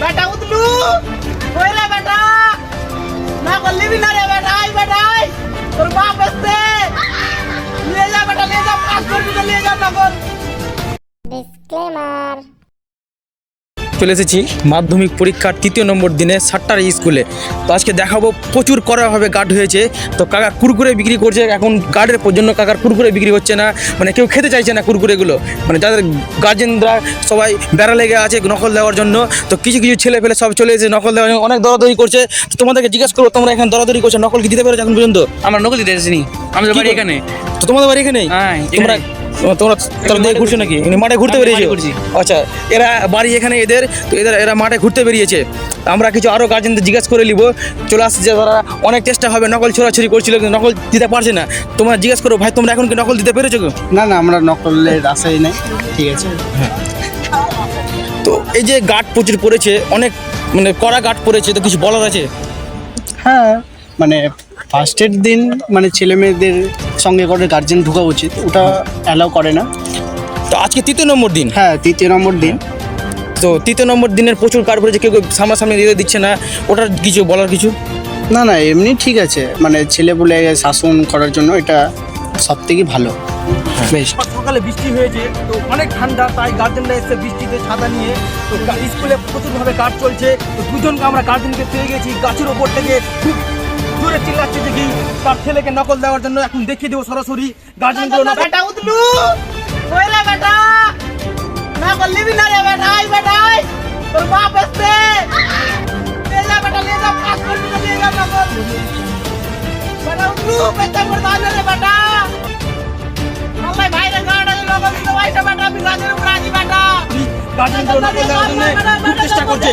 बेटा उतलू ओए रे बेटा ना गल्ली भी ना रे बेटा आई बेटा आई তোর বাপ আসছে ले जा बेटा ले जा पास कर के ले जा ना बोल ডিসক্লেমার। চলে এসেছি মাধ্যমিক পরীক্ষার ৩য় নম্বর দিনে সাতটার স্কুলে। তো আজকে দেখাবো প্রচুর কড়াভাবে গার্ড হয়েছে। তো কাকা কুরকুরে বিক্রি করছে, এখন গার্ডের জন্য কাকার কুরকুরে বিক্রি হচ্ছে না, মানে কেউ খেতে চাইছে না কুরকুরেগুলো, মানে যাদের গার্জেনরা সবাই বেড়া লেগে আছে নকল দেওয়ার জন্য। তো কিছু কিছু ছেলে ফেলে সব চলে এসেছে নকল দেওয়ার জন্য, অনেক দরাদরি করছে। তো তোমাদেরকে জিজ্ঞেস করবো তোমরা এখানে দরাদরি করছো, নকল কি দিতে পেরেছো এখন পর্যন্ত? আমরা নকল দিতে আসিনি, আমাদের বাড়ি এখানে। তো তোমাদের বাড়ি এখানেই? হ্যাঁ, তোমরা তাহলে দিয়ে ঘুরছো নাকি? মাঠে ঘুরতে বেরিয়েছো? আচ্ছা, এরা বাড়ি এখানে এদের, তো এরা মাঠে ঘুরতে বেরিয়েছে। আমরা কিছু আরও গার্জেনদের জিজ্ঞাসা করে নিব। চলে আসছে যে তারা অনেক চেষ্টা হবে, নকল ছোড়াছুরি করছিল কিন্তু নকল দিতে পারছে না। তোমরা জিজ্ঞেস করো ভাই তোমরা এখন কি নকল দিতে পেরেছো? না না, আমরা নকলের আশাই নেই। ঠিক আছে। তো এই যে গার্ড প্রচুর পড়েছে, অনেক মানে কড়া গার্ড পড়েছে, তো কিছু বলার আছে? হ্যাঁ, মানে ফার্স্টের দিন মানে ছেলে মেয়েদের সঙ্গে করে গার্জেন ঢোকা উচিত, ওটা অ্যালাউ করে না। তো আজকে ৩য় নম্বর দিন। হ্যাঁ, 3 নম্বর দিন। তো 3য় নম্বর দিনের প্রচুর গার্ড পড়েছে, কেউ সামনাসামনি দিচ্ছে না, ওটার কিছু বলার কিছু? না না, এমনি ঠিক আছে, মানে ছেলে বলে শাসন করার জন্য এটা সব থেকে ভালো। বেশ। সকালে বৃষ্টি হয়েছে, তো অনেক ঠান্ডা, তাই গার্জেনরা এসে বৃষ্টিতে ছাতা নিয়ে। তো স্কুলে প্রচুরভাবে কাজ চলছে। তো দুজনকে আমরা গার্জেনকে পেয়ে গেছি, গাছের ওপর থেকে খুব জোরে চিল্লাচ্ছে দেখি তার ছেলেকে নকল দেওয়ার জন্য। এখন দেখিয়ে দেবো সরাসরি গার্জেনগুলো। बेटा उतलू ओए रे बेटा ना गल्ली भी ना रे बेटा आई बेटा आई তোর বাপ আসছে ले जा बेटा ले जा पास कर के ले जा ना बोल बेटा उतलू बेटा मर्दान रे बेटा अल्लाह भाई रे गाड़ा लोग भी भाई रे बेटा बिरादर उराजी बेटा গার্জেনগুলো নকল দেওয়ার জন্য খুব চেষ্টা করছে।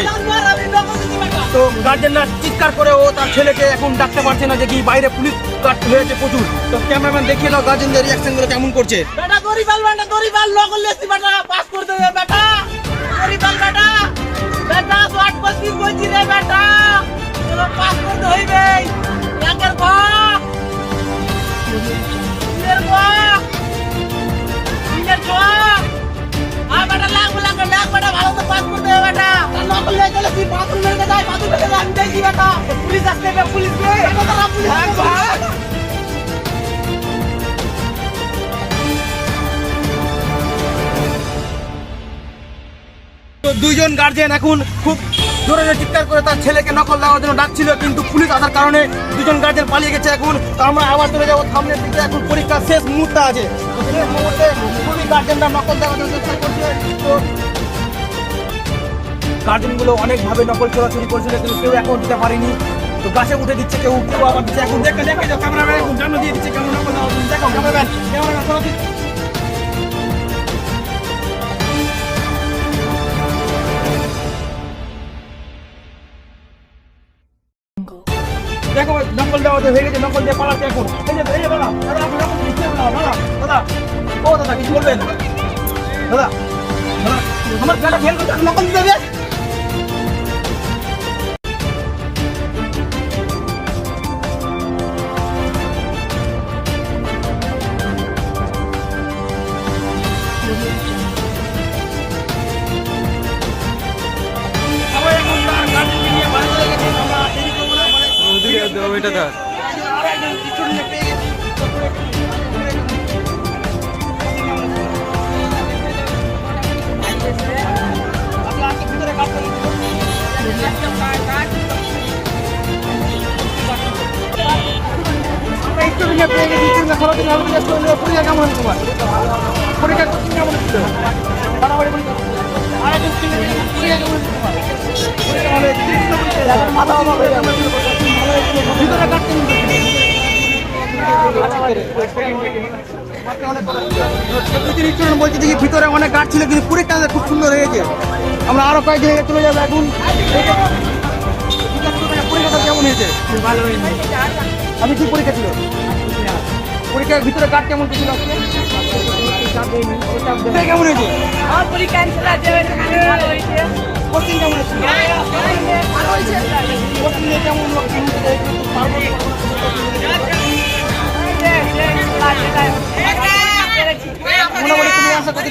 তো গার্জেনরা চিৎকার করে ও তার ছেলেকে এখন ডাকতে পারছে না, যে কি বাইরে পুলিশ গার্ড হয়েছে প্রচুর। তো ক্যামেরাম্যান দেখিয়ে নাও গার্জেনদের রিয়াকশনগুলো কেমন করছে। बेटा गोरी बाल लोग लेती बेटा पास कर दे बेटा गोरी बाल बेटा बेटा 8 कोई रे बेटा चलो पास कर दे होई बे क्या कर बा इधर बा आ बेटा लाग बेटा भालो तो पास कर दे बेटा नौकर ले चले सी बाथरूम में जाए बाथरूम में हम देखी बेटा पुलिस आते पे पुलिस पे बेटा पुलिस भाग তো দুইজন গার্জেন এখন খুব জোরে জোরে চিৎকার করে তার ছেলেকে নকল দেওয়ার জন্য ডাকছিল, কিন্তু পুলিশ আসার কারণে দুজন গার্জেন পালিয়ে গেছে। এখন তো আমরা আবার চলে যাবো সামনের দিকে, এখন পরীক্ষার শেষ মুহূর্তে আছে। তো শেষ মুহূর্তে খুবই গার্জেনরা নকল দেওয়ার জন্য চেষ্টা করছে। তো গার্জেনগুলো অনেকভাবে নকল চোরাচুরি করছিল, কিন্তু কেউ এখন দিতে পারেনি। তো গাছে উঠে দিচ্ছে, কেউ কেউ আবার দিচ্ছে। এখন দেখে যাও ক্যামেরাম্যান এখন জানো দিয়ে দিচ্ছে কেমন নকল দেওয়ার জন্য। দেখো ক্যামেরাম্যান সরাসরি দেখো নকল দেওয়া হয়ে গেছে, নকল দিয়ে পালাচ্ছে এখন। এই যে দাদা আপনি নকল দিচ্ছেন না দাদা ও দাদা কিছু বলবেন? দাদা আমার গাড়ি ফেল করতে নকল দিতে হবে। বলছি দেখি ভিতরে অনেক গাছ ছিল, কিন্তু পরীক্ষা খুব সুন্দর হয়েছে। আমরা আরো কয়েক জায়গায় চলে যাবো এখন। পরীক্ষাটা কেমন হয়েছে? ভালো হয়েছে। আমি কি পরীক্ষা ছিল? পরীক্ষার ভিতরে কাঠ কেমন ছিল? কেমন হয়েছে? কোশ্চিন কেমন হয়েছে? কোশ্চিন কেমন মোটামুটি তুমি আশা করি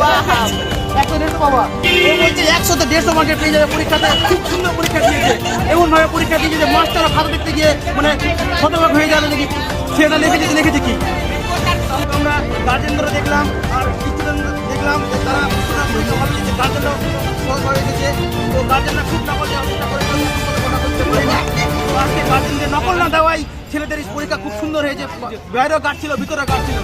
100 150 বাবা ও বলছে 100 তে 150 মার্কের পেয়ে যাবে পরীক্ষাতে খুব সুন্দর পরীক্ষা দিয়েছে এমন ভাবে পরীক্ষা দিয়েছে যে মাস্টার খাতা দেখতে গিয়ে মানে শতভাগ হয়ে যাবে নাকি সেটা লিখেছে কি আমরা গার্জেনরা দেখলাম আর স্টুডেন্ট দেখলাম যে তারা পরীক্ষা ভালো দিয়েছে গার্জেনরাও সহজ হয়ে গেছে তো গার্জেনরা খুব নকল দেওয়ার চেষ্টা করে কথা করতে পারে না তো আজকে গার্জেনদের নকল না দেওয়াই ছেলেদের পরীক্ষা খুব সুন্দর হয়েছে বাইরেও গার্ড ছিল ভিতরে গার্ড ছিল